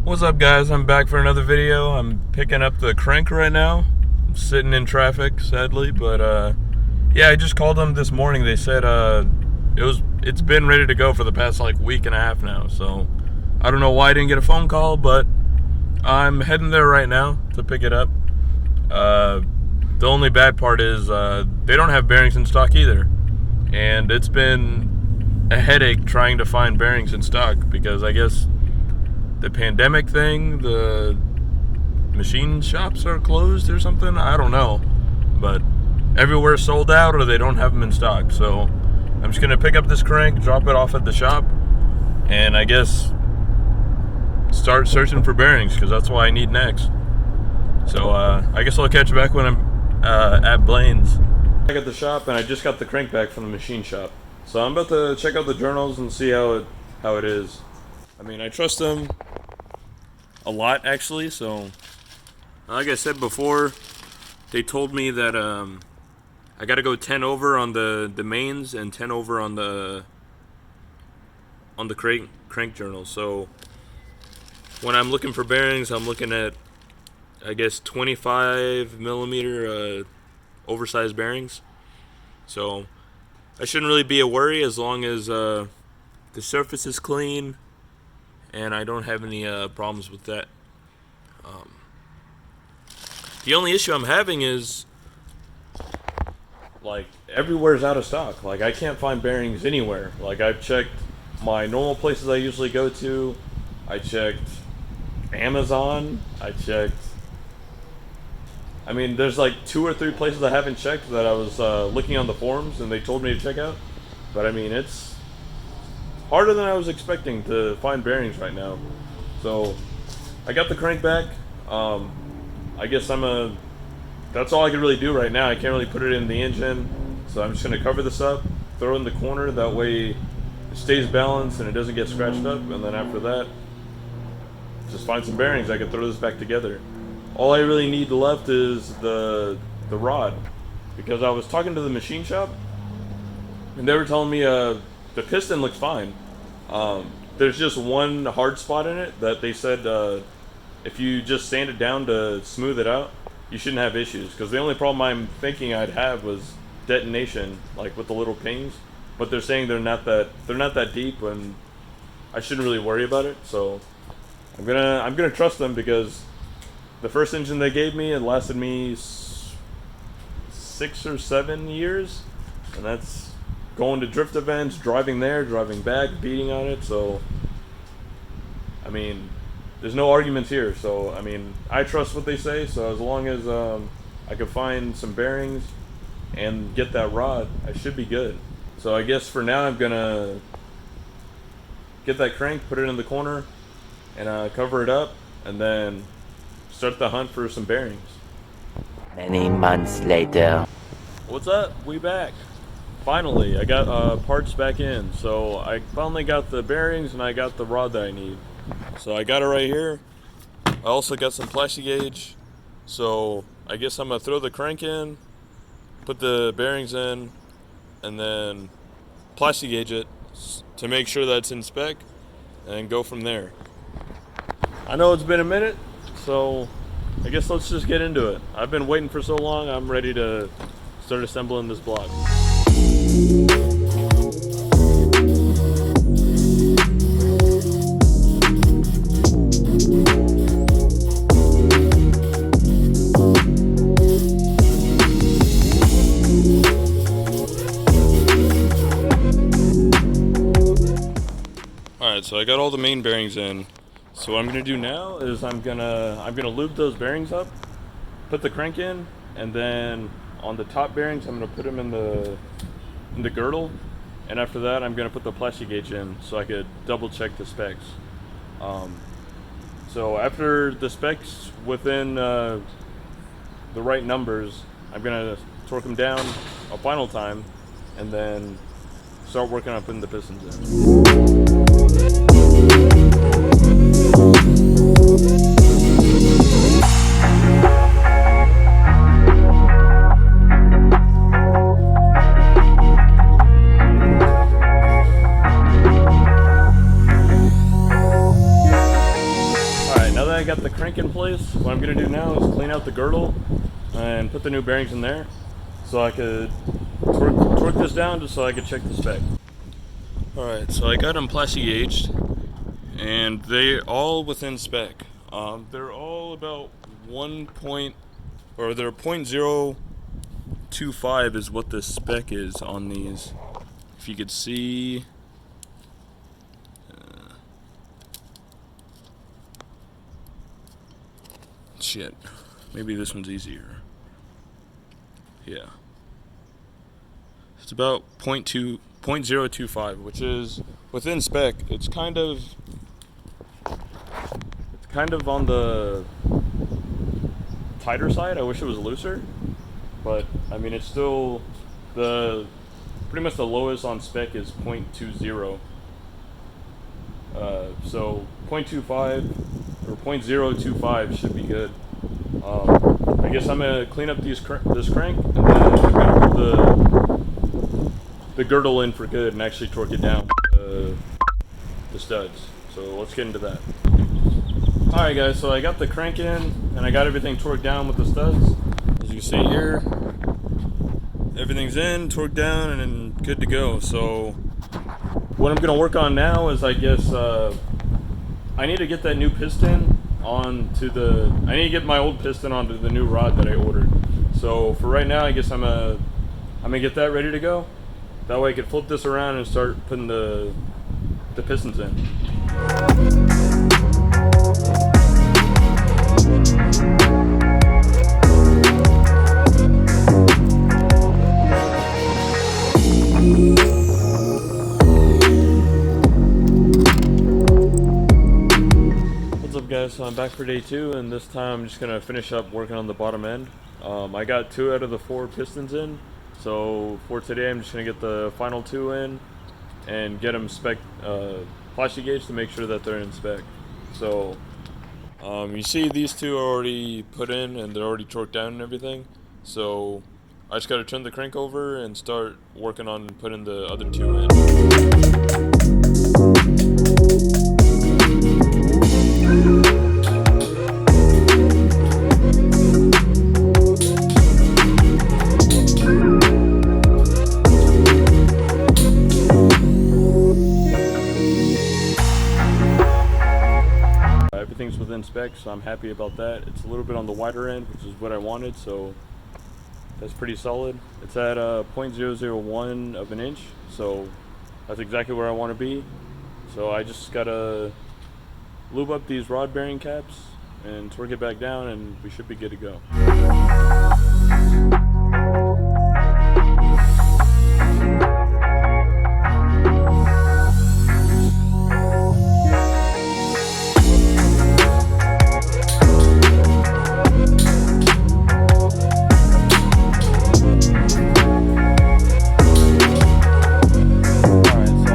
What's up, guys? I'm back for another video. I'm picking up the crank right now. I'm sitting in traffic, sadly, but yeah, I just called them this morning. They said it's been ready to go for the past like week and a half now. So I don't know why I didn't get a phone call, but I'm heading there right now to pick it up. The only bad part is they don't have bearings in stock either, and it's been a headache trying to find bearings in stock because I guess the pandemic thing, the machine shops are closed or something. I don't know, but everywhere's sold out or they don't have them in stock. So I'm just gonna pick up this crank, drop it off at the shop, and I guess start searching for bearings because that's what I need next. So I guess I'll catch you back when I'm at Blaine's. Back at the shop, and I just got the crank back from the machine shop. So I'm about to check out the journals and see how it is. I mean, I trust them a lot, actually. So, like I said before, they told me that I got to go 10 over on the mains and 10 over on the crank journal. So, when I'm looking for bearings, I'm looking at, I guess, 25 millimeter oversized bearings. So, I shouldn't really be a worry as long as the surface is clean and I don't have any problems with that. The only issue I'm having is, like, everywhere's out of stock. Like, I can't find bearings anywhere. Like, I've checked my normal places I usually go to. I checked Amazon. I mean, there's like 2 or 3 places I haven't checked that I was looking on the forums and they told me to check out. But I mean, it's harder than I was expecting to find bearings right now. So I got the crank back. I guess that's all I can really do right now. I can't really put it in the engine. So I'm just gonna cover this up, throw it in the corner, that way it stays balanced and it doesn't get scratched up. And then after that, just find some bearings. I can throw this back together. All I really need left is the rod, because I was talking to the machine shop and they were telling me the piston looks fine. There's just one hard spot in it that they said if you just sand it down to smooth it out, you shouldn't have issues. Because the only problem I'm thinking I'd have was detonation, like with the little pings. But they're saying they're not that deep, and I shouldn't really worry about it. So I'm gonna trust them, because the first engine they gave me, it lasted me 6 or 7 years, and that's going to drift events, driving there, driving back, beating on it. So I mean, there's no arguments here. So I mean, I trust what they say. So as long as I can find some bearings and get that rod, I should be good. So I guess for now I'm gonna get that crank, put it in the corner, and cover it up, and then start the hunt for some bearings. Many months later. What's up? We back. Finally, I got parts back in. So I finally got the bearings and I got the rod that I need. So I got it right here. I also got some plastic gauge. So I guess I'm gonna throw the crank in, put the bearings in, and then plastic gauge it to make sure that it's in spec, and go from there. I know it's been a minute, so I guess let's just get into it. I've been waiting for so long, I'm ready to start assembling this block. Alright, so I got all the main bearings in. So what I'm gonna do now is I'm gonna lube those bearings up, put the crank in, and then on the top bearings I'm gonna put them in the girdle, and after that I'm gonna put the plastic gauge in so I could double check the specs. So after the specs within the right numbers, I'm gonna torque them down a final time and then start working on putting the pistons in. got the crank in place, what I'm going to do now is clean out the girdle and put the new bearings in there so I could torque this down just so I could check the spec. Alright, so I got them plastic gauged and they all within spec. They're all about they're 0.025 is what the spec is on these. If you could see, shit, maybe this one's easier. Yeah, it's about 0.025, which is within spec. It's kind of on the tighter side. I wish it was looser, but I mean it's still pretty much the lowest on spec is 0.20. So 0.25 or 0.025 should be good. I guess I'm gonna clean up this crank and then I'm gonna put the girdle in for good and actually torque it down with the studs. So let's get into that. Alright guys, so I got the crank in and I got everything torqued down with the studs. As you can see here, everything's in, torqued down, and good to go. So what I'm going to work on now is I guess I need to get that new piston onto I need to get my old piston onto the new rod that I ordered. So for right now, I guess I'm gonna get that ready to go. That way I can flip this around and start putting the pistons in. Guys, so I'm back for day 2, and this time I'm just gonna finish up working on the bottom end. I got 2 out of the 4 pistons in, so for today I'm just gonna get the final 2 in and get them spec plastic gauge to make sure that they're in spec. So you see these 2 are already put in and they're already torqued down and everything, so I just gotta turn the crank over and start working on putting the other 2 in. Everything's within spec, so I'm happy about that. It's a little bit on the wider end, which is what I wanted, so that's pretty solid. It's at 0.001 of an inch, so that's exactly where I want to be. So I just gotta lube up these rod bearing caps and torque it back down, and we should be good to go.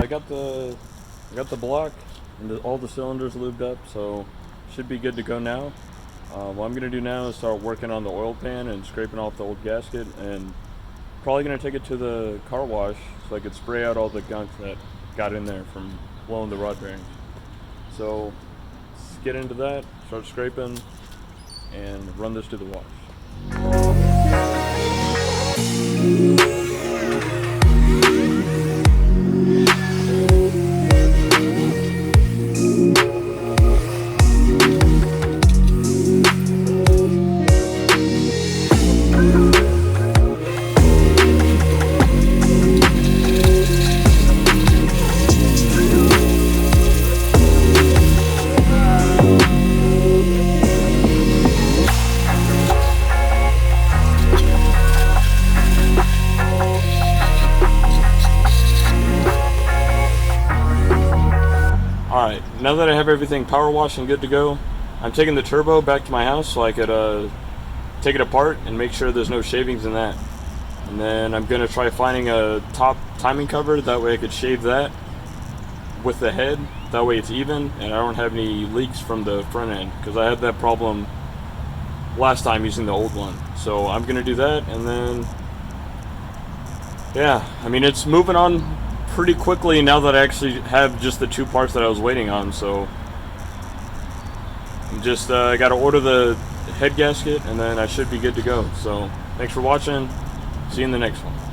I got the block and all the cylinders lubed up, so should be good to go now. What I'm going to do now is start working on the oil pan and scraping off the old gasket, and probably going to take it to the car wash so I could spray out all the gunk that got in there from blowing the rod bearings. So let's get into that, start scraping, and run this to the wash. Alright, now that I have everything power washed and good to go, I'm taking the turbo back to my house so I could take it apart and make sure there's no shavings in that. And then I'm going to try finding a top timing cover, that way I could shave that with the head, that way it's even and I don't have any leaks from the front end, because I had that problem last time using the old one. So I'm going to do that, and then yeah, I mean it's moving on pretty quickly now that I actually have just the 2 parts that I was waiting on. So I'm just got to order the head gasket, and then I should be good to go. So thanks for watching. See you in the next one.